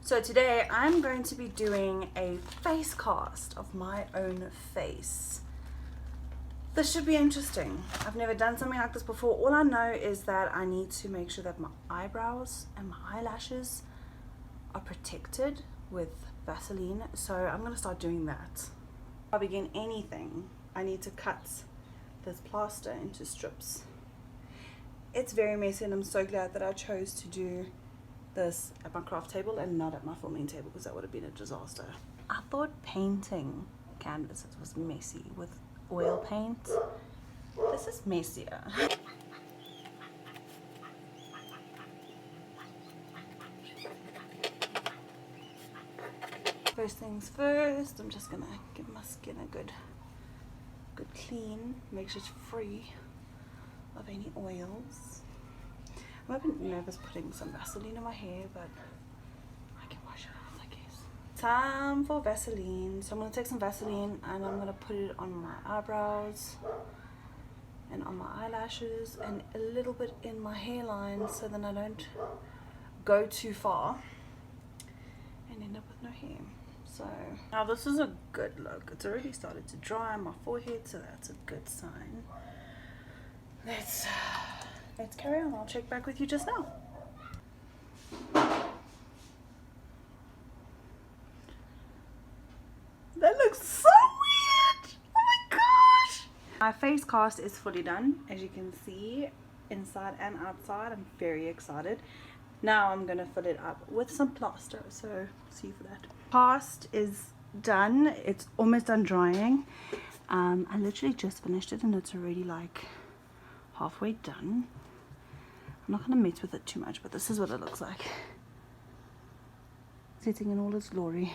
So today I'm going to be doing a face cast of my own face. This should be interesting. I've never done something like this before. All I know is that I need to make sure that my eyebrows and my eyelashes are protected with Vaseline. So I'm going to start doing that. Before I begin anything, I need to cut this plaster into strips. It's very messy and I'm so glad that I chose to do this at my craft table and not at my filming table, because that would have been a disaster. I thought painting canvases was messy with oil paint. This is messier. First things first, I'm just gonna give my skin a good clean, make sure it's free of any oils. I'm a bit nervous putting some Vaseline in my hair, but I can wash it off, I guess. Time for Vaseline. So I'm going to take some Vaseline and I'm going to put it on my eyebrows and on my eyelashes and a little bit in my hairline, so then I don't go too far and end up with no hair. So now this is a good look. It's already started to dry on my forehead, so that's a good sign. Let's carry on. I'll check back with you just now. That looks so weird. Oh my gosh. My face cast is fully done, as you can see, inside and outside. I'm very excited. Now I'm going to fill it up with some plaster, so see you for that. Cast is done. It's almost done drying. I literally just finished it and it's already like halfway done. I'm not going to mess with it too much, but this is what it looks like. Sitting in all its glory.